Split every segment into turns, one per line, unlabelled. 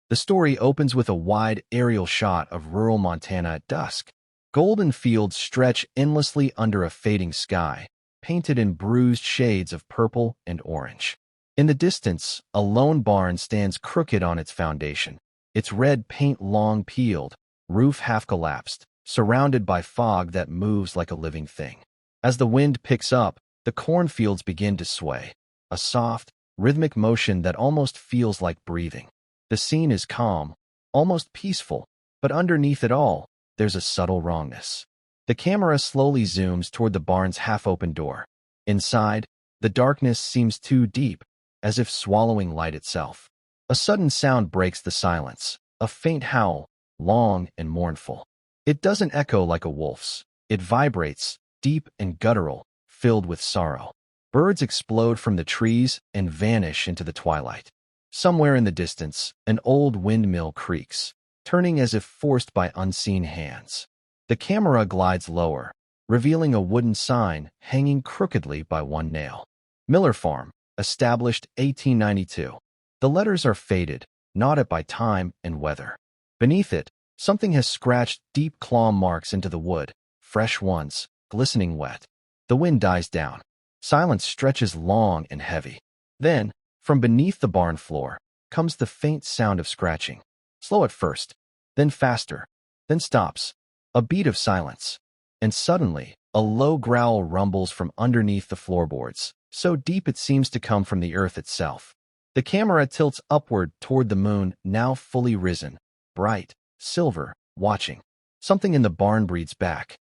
The story opens with a wide aerial shot of rural Montana at dusk. Golden fields stretch endlessly under a fading sky, painted in bruised shades of purple and orange. In the distance, a lone barn stands crooked on its foundation, its red paint long peeled, roof half collapsed, surrounded by fog that moves like a living thing. As the wind picks up, the cornfields begin to sway, a soft, rhythmic motion that almost feels like breathing. The scene is calm, almost peaceful, but underneath it all, there's a subtle wrongness. The camera slowly zooms toward the barn's half-open door. Inside, the darkness seems too deep, as if swallowing light itself. A sudden sound breaks the silence, a faint howl, long and mournful. It doesn't echo like a wolf's. It vibrates, deep and guttural, filled with sorrow. Birds explode from the trees and vanish into the twilight. Somewhere in the distance, an old windmill creaks, turning as if forced by unseen hands. The camera glides lower, revealing a wooden sign hanging crookedly by one nail. Miller Farm, established 1892. The letters are faded, knotted by time and weather. Beneath it, something has scratched deep claw marks into the wood, fresh ones, glistening wet. The wind dies down. Silence stretches long and heavy. Then, from beneath the barn floor, comes the faint sound of scratching. Slow at first, then faster, then stops. A beat of silence. And suddenly, a low growl rumbles from underneath the floorboards, so deep it seems to come from the earth itself. The camera tilts upward toward the moon, now fully risen, bright, silver, watching. Something in the barn breathes back.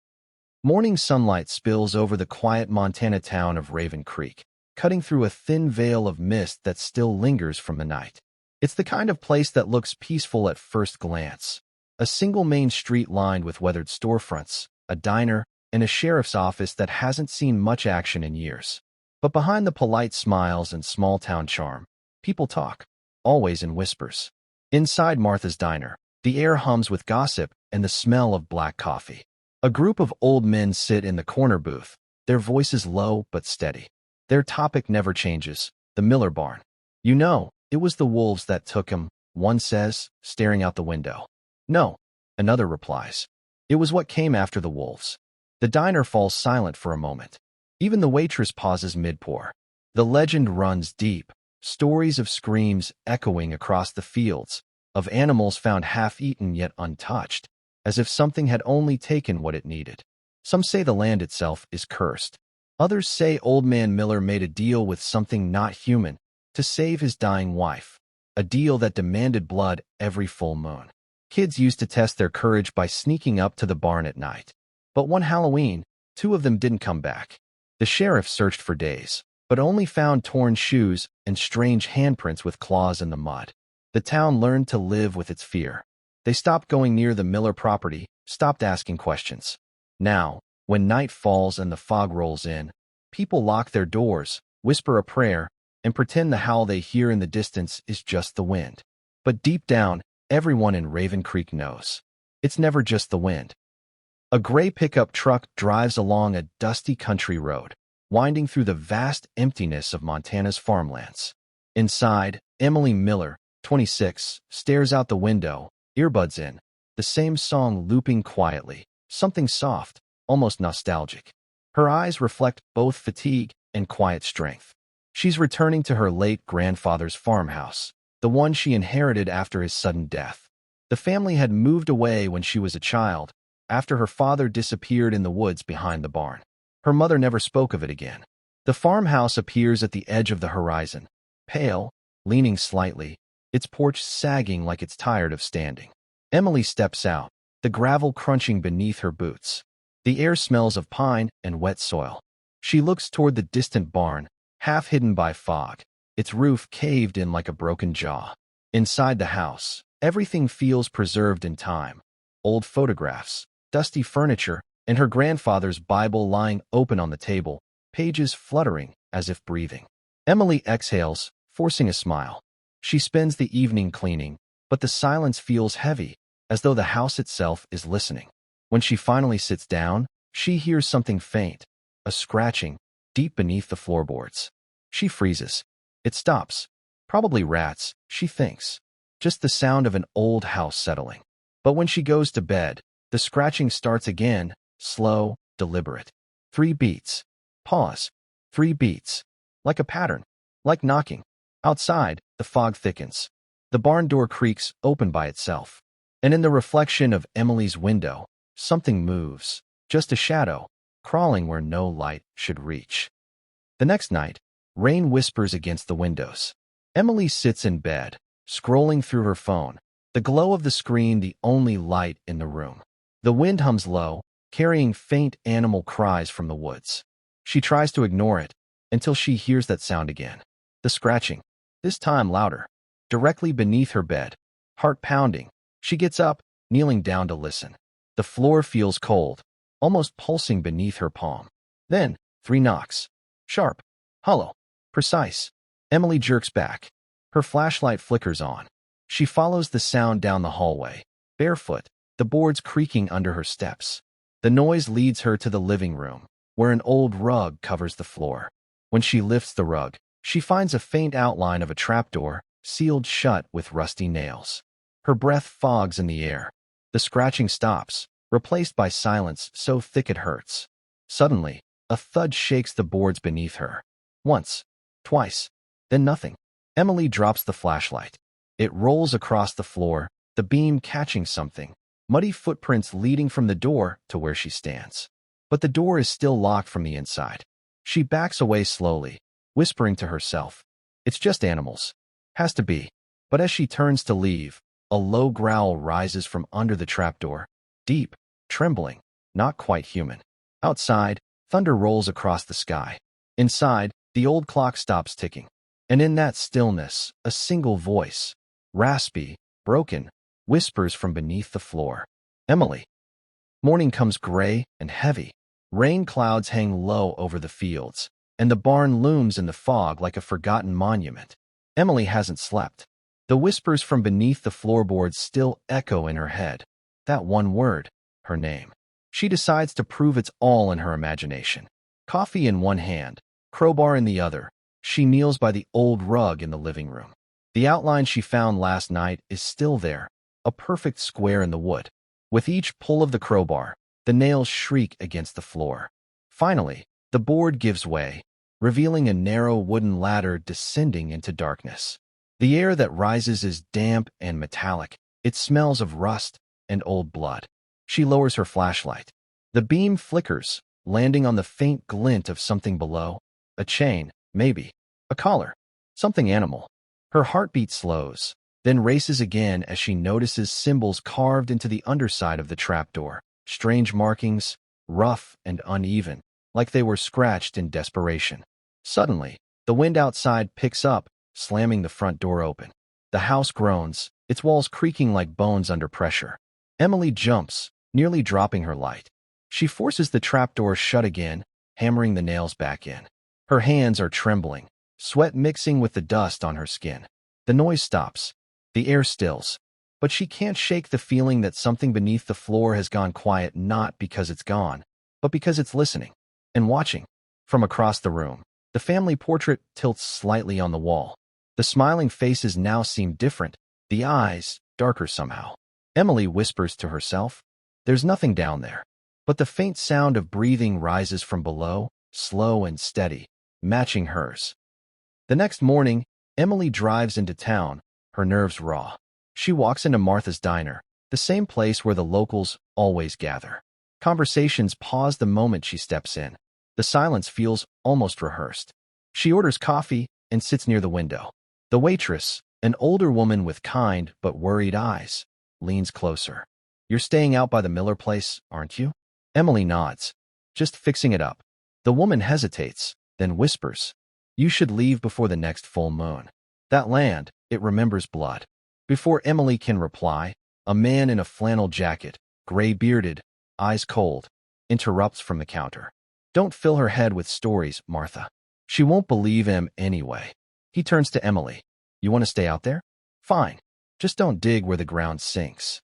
Morning sunlight spills over the quiet Montana town of Raven Creek, cutting through a thin veil of mist that still lingers from the night. It's the kind of place that looks peaceful at first glance. A single main street lined with weathered storefronts, a diner, and a sheriff's office that hasn't seen much action in years. But behind the polite smiles and small-town charm, people talk, always in whispers. Inside Martha's diner, the air hums with gossip and the smell of black coffee. A group of old men sit in the corner booth, their voices low but steady. Their topic never changes, the Miller barn. You know, it was the wolves that took him, one says, staring out the window. No, another replies. It was what came after the wolves. The diner falls silent for a moment. Even the waitress pauses mid-pour. The legend runs deep, stories of screams echoing across the fields, of animals found half-eaten yet untouched, as if something had only taken what it needed. Some say the land itself is cursed. Others say Old Man Miller made a deal with something not human to save his dying wife, a deal that demanded blood every full moon. Kids used to test their courage by sneaking up to the barn at night. But one Halloween, 2 of them didn't come back. The sheriff searched for days, but only found torn shoes and strange handprints with claws in the mud. The town learned to live with its fear. They stopped going near the Miller property, stopped asking questions. Now, when night falls and the fog rolls in, people lock their doors, whisper a prayer, and pretend the howl they hear in the distance is just the wind. But deep down, everyone in Raven Creek knows. It's never just the wind. A gray pickup truck drives along a dusty country road, winding through the vast emptiness of Montana's farmlands. Inside, Emily Miller, 26, stares out the window, earbuds in, the same song looping quietly, something soft, almost nostalgic. Her eyes reflect both fatigue and quiet strength. She's returning to her late grandfather's farmhouse, the one she inherited after his sudden death. The family had moved away when she was a child, after her father disappeared in the woods behind the barn. Her mother never spoke of it again. The farmhouse appears at the edge of the horizon, pale, leaning slightly, its porch sagging like it's tired of standing. Emily steps out, the gravel crunching beneath her boots. The air smells of pine and wet soil. She looks toward the distant barn, half hidden by fog, its roof caved in like a broken jaw. Inside the house, everything feels preserved in time. Old photographs, dusty furniture, and her grandfather's Bible lying open on the table, pages fluttering as if breathing. Emily exhales, forcing a smile. She spends the evening cleaning, but the silence feels heavy, as though the house itself is listening. When she finally sits down, she hears something faint, a scratching, deep beneath the floorboards. She freezes. It stops. Probably rats, she thinks. just the sound of an old house settling. But when she goes to bed, the scratching starts again, slow, deliberate. 3 beats. Pause. 3 beats. Like a pattern. Like knocking. Outside, the fog thickens. The barn door creaks open by itself. And in the reflection of Emily's window, something moves. Just a shadow, crawling where no light should reach. The next night, rain whispers against the windows. Emily sits in bed, scrolling through her phone, the glow of the screen the only light in the room. The wind hums low, carrying faint animal cries from the woods. She tries to ignore it, until she hears that sound again. The scratching, this time louder, directly beneath her bed. Heart pounding, she gets up, kneeling down to listen. The floor feels cold, almost pulsing beneath her palm. Then, 3 knocks. Sharp, hollow, precise. Emily jerks back. Her flashlight flickers on. She follows the sound down the hallway, barefoot, the boards creaking under her steps. The noise leads her to the living room, where an old rug covers the floor. When she lifts the rug, she finds a faint outline of a trapdoor, sealed shut with rusty nails. Her breath fogs in the air. The scratching stops, replaced by silence so thick it hurts. Suddenly, a thud shakes the boards beneath her. Once, twice, then nothing. Emily drops the flashlight. It rolls across the floor, the beam catching something. Muddy footprints leading from the door to where she stands. But the door is still locked from the inside. She backs away slowly, whispering to herself, "It's just animals. Has to be." But as she turns to leave, a low growl rises from under the trapdoor. Deep, trembling, not quite human. Outside, thunder rolls across the sky. Inside, the old clock stops ticking. And in that stillness, a single voice, raspy, broken, whispers from beneath the floor. "Emily." Morning comes gray and heavy. Rain clouds hang low over the fields, and the barn looms in the fog like a forgotten monument. Emily hasn't slept. The whispers from beneath the floorboards still echo in her head. That one word, her name. She decides to prove it's all in her imagination. Coffee in one hand, crowbar in the other, she kneels by the old rug in the living room. The outline she found last night is still there, a perfect square in the wood. With each pull of the crowbar, the nails shriek against the floor. Finally, the board gives way, revealing a narrow wooden ladder descending into darkness. The air that rises is damp and metallic. It smells of rust and old blood. She lowers her flashlight. The beam flickers, landing on the faint glint of something below. A chain, maybe. A collar. Something animal. Her heartbeat slows, then races again as she notices symbols carved into the underside of the trapdoor. Strange markings, rough and uneven, like they were scratched in desperation. Suddenly, the wind outside picks up, slamming the front door open. The house groans, its walls creaking like bones under pressure. Emily jumps, nearly dropping her light. She forces the trapdoor shut again, hammering the nails back in. Her hands are trembling, sweat mixing with the dust on her skin. The noise stops. The air stills. But she can't shake the feeling that something beneath the floor has gone quiet, not because it's gone, but because it's listening and watching. From across the room, the family portrait tilts slightly on the wall. The smiling faces now seem different, the eyes darker somehow. Emily whispers to herself, "There's nothing down there." But the faint sound of breathing rises from below, slow and steady, matching hers. The next morning, Emily drives into town, her nerves raw. She walks into Martha's Diner, the same place where the locals always gather. Conversations pause the moment she steps in. The silence feels almost rehearsed. She orders coffee and sits near the window. The waitress, an older woman with kind but worried eyes, leans closer. "You're staying out by the Miller place, aren't you?" Emily nods. "Just fixing it up." The woman hesitates, then whispers, "You should leave before the next full moon. That land, it remembers blood." Before Emily can reply, a man in a flannel jacket, gray-bearded, eyes cold, interrupts from the counter. "Don't fill her head with stories, Martha. She won't believe him anyway." He turns to Emily. "You want to stay out there? Fine. Just don't dig where the ground sinks."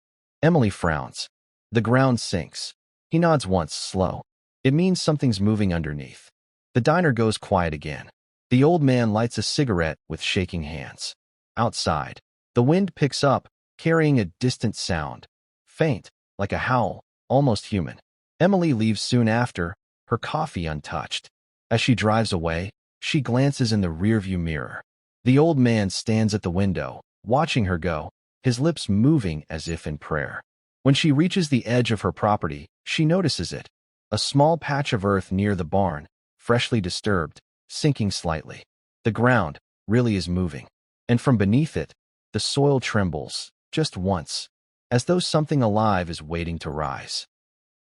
Emily frowns. The ground sinks. He nods once, slow. It means something's moving underneath. The diner goes quiet again. The old man lights a cigarette with shaking hands. Outside, The wind picks up, carrying a distant sound. Faint, like a howl, almost human. Emily leaves soon after, her coffee untouched. As she drives away, she glances in the rearview mirror. The old man stands at the window, watching her go, his lips moving as if in prayer. When she reaches the edge of her property, she notices it. A small patch of earth near the barn, freshly disturbed, sinking slightly. The ground really is moving. And from beneath it, the soil trembles, just once, as though something alive is waiting to rise.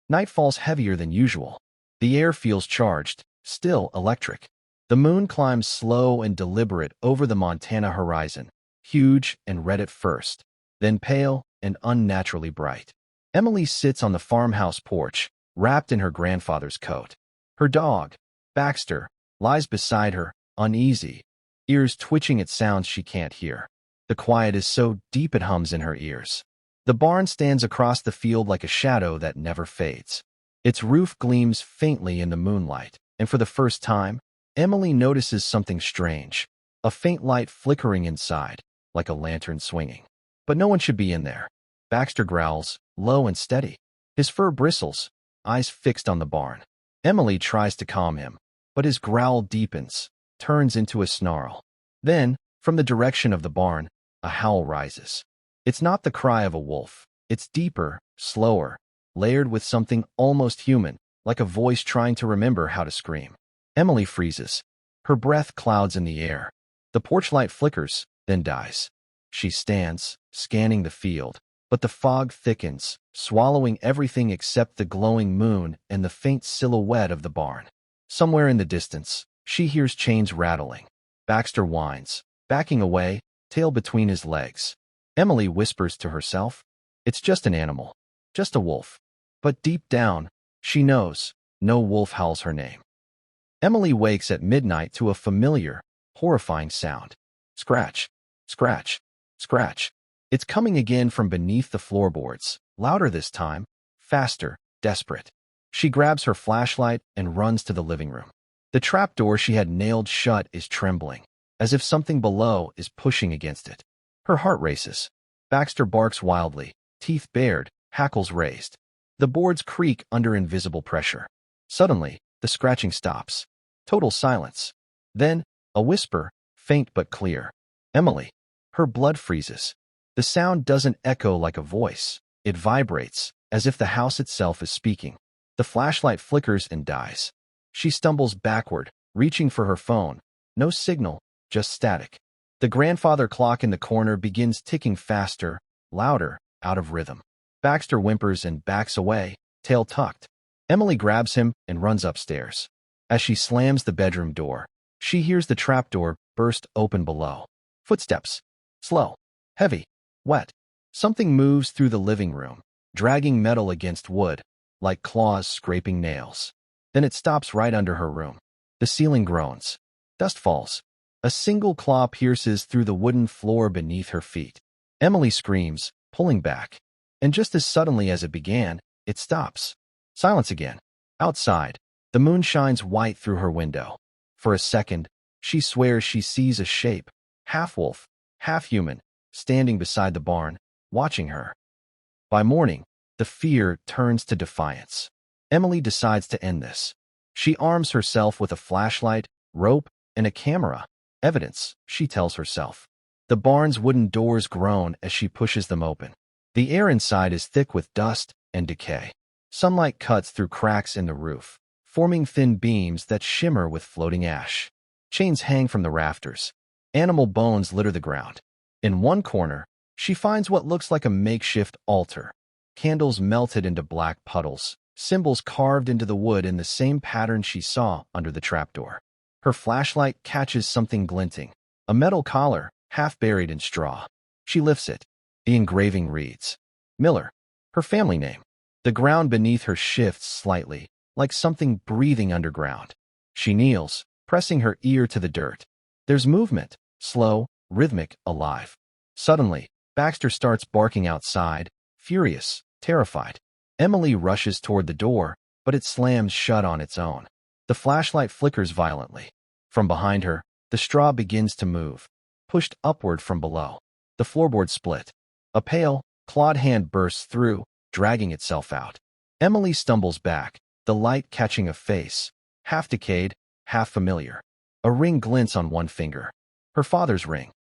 Night falls heavier than usual. The air feels charged, still electric. The moon climbs slow and deliberate over the Montana horizon, huge and red at first, then pale and unnaturally bright. Emily sits on the farmhouse porch, wrapped in her grandfather's coat. Her dog, Baxter, lies beside her, uneasy, ears twitching at sounds she can't hear. The quiet is so deep it hums in her ears. The barn stands across the field like a shadow that never fades. Its roof gleams faintly in the moonlight, and for the first time, Emily notices something strange, a faint light flickering inside, like a lantern swinging. But no one should be in there. Baxter growls, low and steady. His fur bristles, eyes fixed on the barn. Emily tries to calm him, but his growl deepens, turns into a snarl. Then, from the direction of the barn, a howl rises. It's not the cry of a wolf. It's deeper, slower, layered with something almost human, like a voice trying to remember how to scream. Emily freezes. Her breath clouds in the air. The porch light flickers, then dies. She stands, scanning the field, but the fog thickens, swallowing everything except the glowing moon and the faint silhouette of the barn. Somewhere in the distance, she hears chains rattling. Baxter whines, backing away, tail between his legs. Emily whispers to herself, "It's just an animal, just a wolf." But deep down, she knows, no wolf howls her name. Emily wakes at midnight to a familiar, horrifying sound. Scratch, scratch, scratch. It's coming again from beneath the floorboards, louder this time, faster, desperate. She grabs her flashlight and runs to the living room. The trapdoor she had nailed shut is trembling, as if something below is pushing against it. Her heart races. Baxter barks wildly, teeth bared, hackles raised. The boards creak under invisible pressure. Suddenly, the scratching stops. Total silence. Then, a whisper, faint but clear. "Emily." Her blood freezes. The sound doesn't echo like a voice. It vibrates, as if the house itself is speaking. The flashlight flickers and dies. She stumbles backward, reaching for her phone. No signal, just static. The grandfather clock in the corner begins ticking faster, louder, out of rhythm. Baxter whimpers and backs away, tail tucked. Emily grabs him and runs upstairs. As she slams the bedroom door, she hears the trapdoor burst open below. Footsteps. Slow, heavy, wet. Something moves through the living room, dragging metal against wood, like claws scraping nails. Then it stops right under her room. The ceiling groans. Dust falls. A single claw pierces through the wooden floor beneath her feet. Emily screams, pulling back. And just as suddenly as it began, it stops. Silence again. Outside, the moon shines white through her window. For a second, she swears she sees a shape, half wolf, half human, standing beside the barn, watching her. By morning, the fear turns to defiance. Emily decides to end this. She arms herself with a flashlight, rope, and a camera. Evidence, she tells herself. The barn's wooden doors groan as she pushes them open. The air inside is thick with dust and decay. Sunlight cuts through cracks in the roof, forming thin beams that shimmer with floating ash. Chains hang from the rafters. Animal bones litter the ground. In one corner, she finds what looks like a makeshift altar. Candles melted into black puddles, symbols carved into the wood in the same pattern she saw under the trapdoor. Her flashlight catches something glinting, a metal collar, half buried in straw. She lifts it. The engraving reads, Miller, her family name. The ground beneath her shifts slightly, like something breathing underground. She kneels, pressing her ear to the dirt. There's movement, slow, rhythmic, alive. Suddenly, Baxter starts barking outside, furious, terrified. Emily rushes toward the door, but it slams shut on its own. The flashlight flickers violently. From behind her, the straw begins to move, pushed upward from below. The floorboard split. A pale, clawed hand bursts through, dragging itself out. Emily stumbles back, the light catching a face, half decayed, half familiar. A ring glints on one finger. Her father's ring.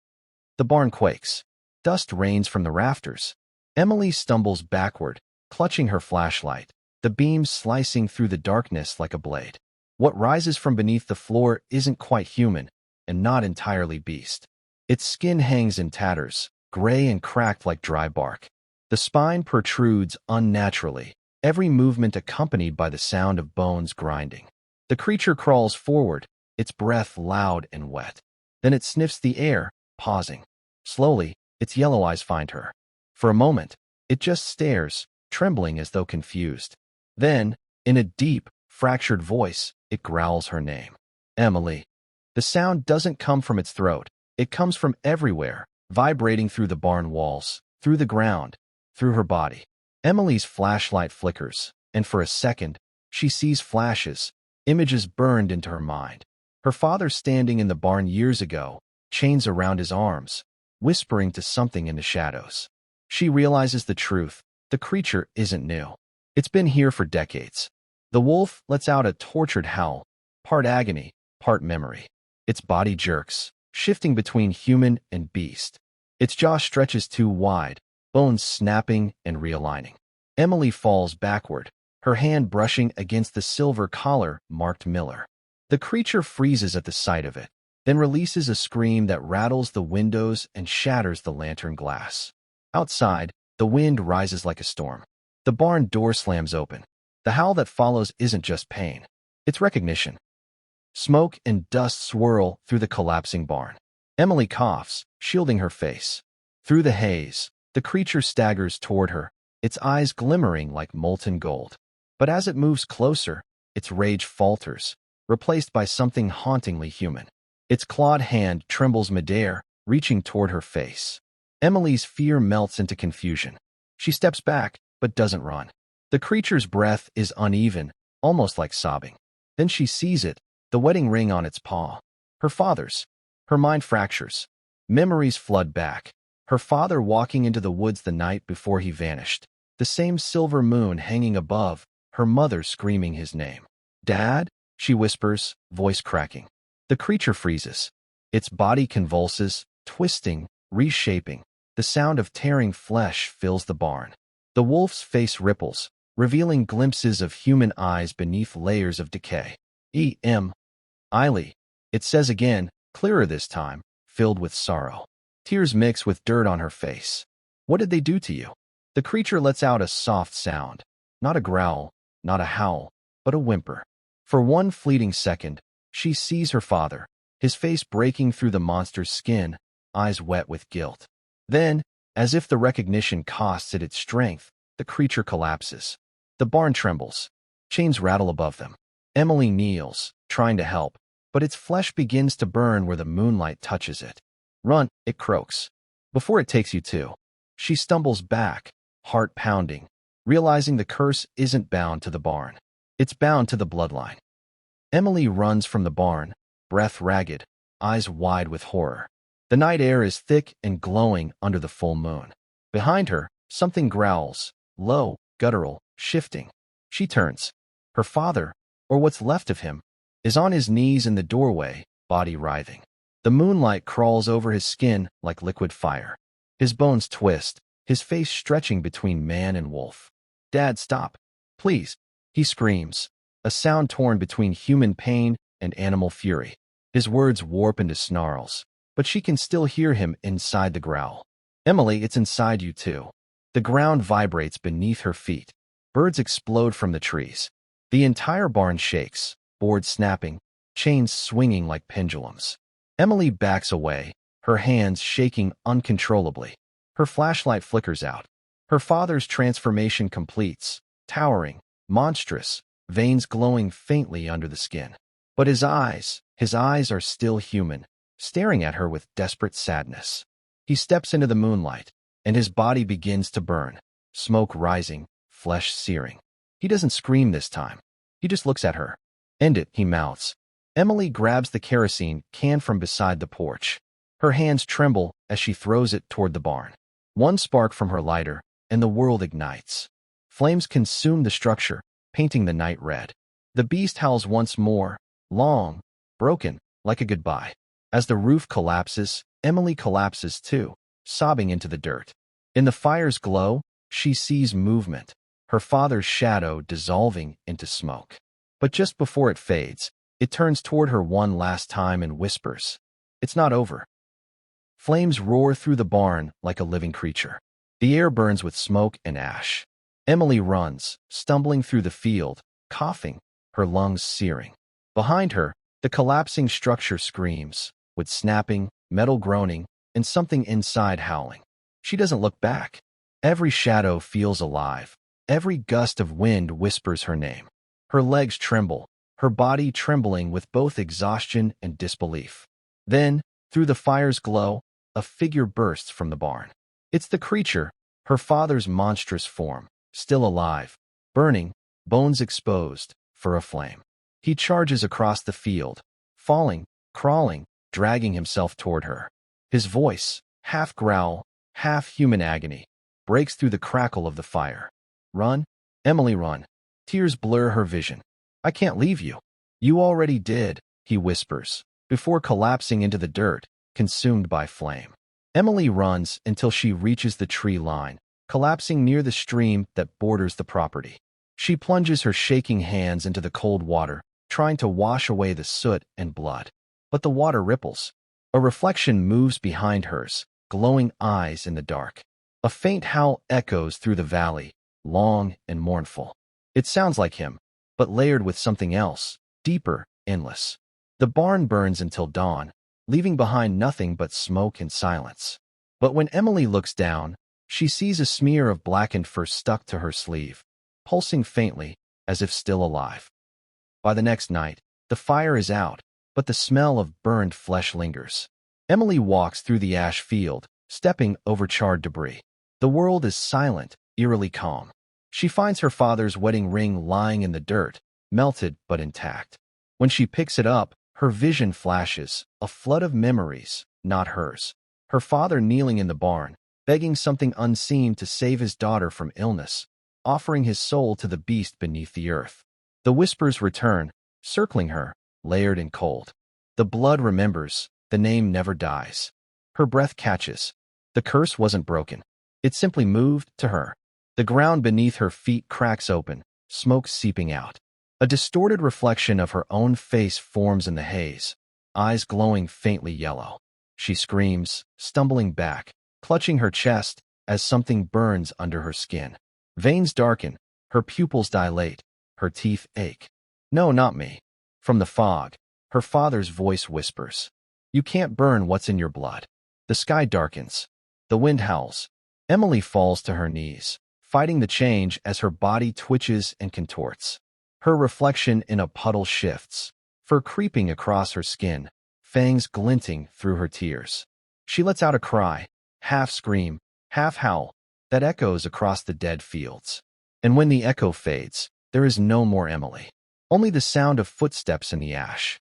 The barn quakes. Dust rains from the rafters. Emily stumbles backward, clutching her flashlight, the beam slicing through the darkness like a blade. What rises from beneath the floor isn't quite human, and not entirely beast. Its skin hangs in tatters, gray and cracked like dry bark. The spine protrudes unnaturally, every movement accompanied by the sound of bones grinding. The creature crawls forward, its breath loud and wet. Then it sniffs the air, pausing. Slowly, its yellow eyes find her. For a moment, it just stares, trembling as though confused. Then, in a deep, fractured voice, it growls her name. Emily. The sound doesn't come from its throat. It comes from everywhere, vibrating through the barn walls, through the ground, through her body. Emily's flashlight flickers, and for a second, she sees flashes, images burned into her mind. Her father standing in the barn years ago, chains around his arms, whispering to something in the shadows. She realizes the truth. The creature isn't new. It's been here for decades. The wolf lets out a tortured howl, part agony, part memory. Its body jerks, shifting between human and beast. Its jaw stretches too wide, bones snapping and realigning. Emily falls backward, her hand brushing against the silver collar marked Miller. The creature freezes at the sight of it, then releases a scream that rattles the windows and shatters the lantern glass. Outside, the wind rises like a storm. The barn door slams open. The howl that follows isn't just pain. It's recognition. Smoke and dust swirl through the collapsing barn. Emily coughs, shielding her face. Through the haze, the creature staggers toward her, its eyes glimmering like molten gold. But as it moves closer, its rage falters, replaced by something hauntingly human. Its clawed hand trembles midair, reaching toward her face. Emily's fear melts into confusion. She steps back, but doesn't run. The creature's breath is uneven, almost like sobbing. Then she sees it, the wedding ring on its paw. Her father's. Her mind fractures. Memories flood back. Her father walking into the woods the night before he vanished. The same silver moon hanging above, her mother screaming his name. Dad? She whispers, voice cracking. The creature freezes. Its body convulses, twisting, reshaping. The sound of tearing flesh fills the barn. The wolf's face ripples, revealing glimpses of human eyes beneath layers of decay. Eily, it says again, clearer this time, filled with sorrow. Tears mix with dirt on her face. What did they do to you? The creature lets out a soft sound. Not a growl, not a howl, but a whimper. For one fleeting second, she sees her father, his face breaking through the monster's skin, eyes wet with guilt. Then, as if the recognition costs it its strength, the creature collapses. The barn trembles. Chains rattle above them. Emily kneels, trying to help, but its flesh begins to burn where the moonlight touches it. Run, it croaks. Before it takes you to. She stumbles back, heart pounding, realizing the curse isn't bound to the barn. It's bound to the bloodline. Emily runs from the barn, breath ragged, eyes wide with horror. The night air is thick and glowing under the full moon. Behind her, something growls, low, guttural, shifting. She turns. Her father, or what's left of him, is on his knees in the doorway, body writhing. The moonlight crawls over his skin like liquid fire. His bones twist, his face stretching between man and wolf. Dad, stop. Please. He screams, a sound torn between human pain and animal fury. His words warp into snarls, but she can still hear him inside the growl. Emily, it's inside you too. The ground vibrates beneath her feet. Birds explode from the trees. The entire barn shakes, boards snapping, chains swinging like pendulums. Emily backs away, her hands shaking uncontrollably. Her flashlight flickers out. Her father's transformation completes, towering, monstrous, veins glowing faintly under the skin. But his eyes are still human, staring at her with desperate sadness. He steps into the moonlight, and his body begins to burn, smoke rising, flesh searing. He doesn't scream this time. He just looks at her. End it, he mouths. Emily grabs the kerosene can from beside the porch. Her hands tremble as she throws it toward the barn. One spark from her lighter, and the world ignites. Flames consume the structure, painting the night red. The beast howls once more, long, broken, like a goodbye. As the roof collapses, Emily collapses too, sobbing into the dirt. In the fire's glow, she sees movement, her father's shadow dissolving into smoke. But just before it fades, it turns toward her one last time and whispers, "It's not over." Flames roar through the barn like a living creature. The air burns with smoke and ash. Emily runs, stumbling through the field, coughing, her lungs searing. Behind her, the collapsing structure screams, with snapping, metal groaning, and something inside howling. She doesn't look back. Every shadow feels alive. Every gust of wind whispers her name. Her legs tremble, her body trembling with both exhaustion and disbelief. Then, through the fire's glow, a figure bursts from the barn. It's the creature, her father's monstrous form, still alive, burning, bones exposed, fur aflame. He charges across the field, falling, crawling, dragging himself toward her. His voice, half growl, half human agony, breaks through the crackle of the fire. "Run, Emily, run." Tears blur her vision. "I can't leave you." "You already did," he whispers, before collapsing into the dirt, consumed by flame. Emily runs until she reaches the tree line, collapsing near the stream that borders the property. She plunges her shaking hands into the cold water, trying to wash away the soot and blood. But the water ripples. A reflection moves behind hers, glowing eyes in the dark. A faint howl echoes through the valley, long and mournful. It sounds like him, but layered with something else, deeper, endless. The barn burns until dawn, leaving behind nothing but smoke and silence. But when Emily looks down, she sees a smear of blackened fur stuck to her sleeve, pulsing faintly, as if still alive. By the next night, the fire is out, but the smell of burned flesh lingers. Emily walks through the ash field, stepping over charred debris. The world is silent, eerily calm. She finds her father's wedding ring lying in the dirt, melted but intact. When she picks it up, her vision flashes, a flood of memories, not hers. Her father kneeling in the barn, begging something unseen to save his daughter from illness, offering his soul to the beast beneath the earth. The whispers return, circling her, layered and cold. The blood remembers, the name never dies. Her breath catches. The curse wasn't broken. It simply moved to her. The ground beneath her feet cracks open, smoke seeping out. A distorted reflection of her own face forms in the haze, eyes glowing faintly yellow. She screams, stumbling back, clutching her chest as something burns under her skin. Veins darken, her pupils dilate, her teeth ache. "No, not me." From the fog, her father's voice whispers, "You can't burn what's in your blood." The sky darkens. The wind howls. Emily falls to her knees, fighting the change as her body twitches and contorts. Her reflection in a puddle shifts, fur creeping across her skin, fangs glinting through her tears. She lets out a cry, half scream, half howl, that echoes across the dead fields. And when the echo fades, there is no more Emily. Only the sound of footsteps in the ash.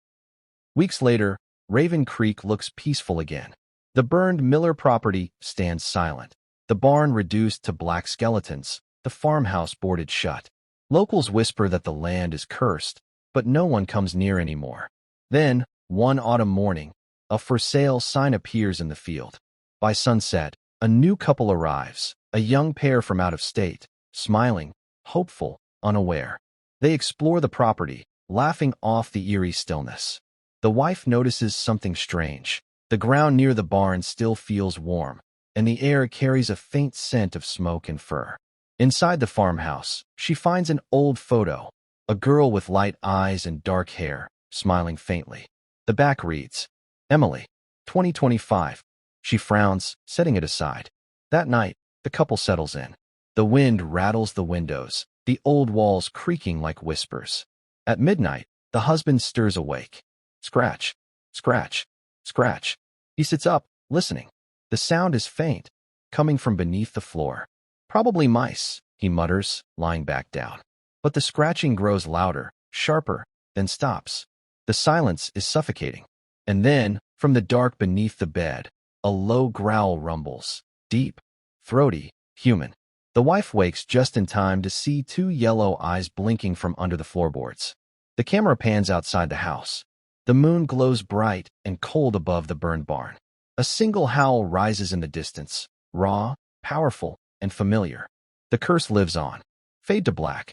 Weeks later, Raven Creek looks peaceful again. The burned Miller property stands silent. The barn reduced to black skeletons, the farmhouse boarded shut. Locals whisper that the land is cursed, but no one comes near anymore. Then, one autumn morning, a for sale sign appears in the field. By sunset, a new couple arrives, a young pair from out of state, smiling, hopeful, unaware. They explore the property, laughing off the eerie stillness. The wife notices something strange. The ground near the barn still feels warm, and the air carries a faint scent of smoke and fur. Inside the farmhouse, she finds an old photo, a girl with light eyes and dark hair, smiling faintly. The back reads, "Emily, 2025. She frowns, setting it aside. That night, the couple settles in. The wind rattles the windows, the old walls creaking like whispers. At midnight, the husband stirs awake. Scratch, scratch, scratch. He sits up, listening. The sound is faint, coming from beneath the floor. "Probably mice," he mutters, lying back down. But the scratching grows louder, sharper, then stops. The silence is suffocating. And then, From the dark beneath the bed, a low growl rumbles. Deep, throaty, human. The wife wakes just in time to see two yellow eyes blinking from under the floorboards. The camera pans outside the house. The moon glows bright and cold above the burned barn. A single howl rises in the distance, raw, powerful, and familiar. The curse lives on. Fade to black.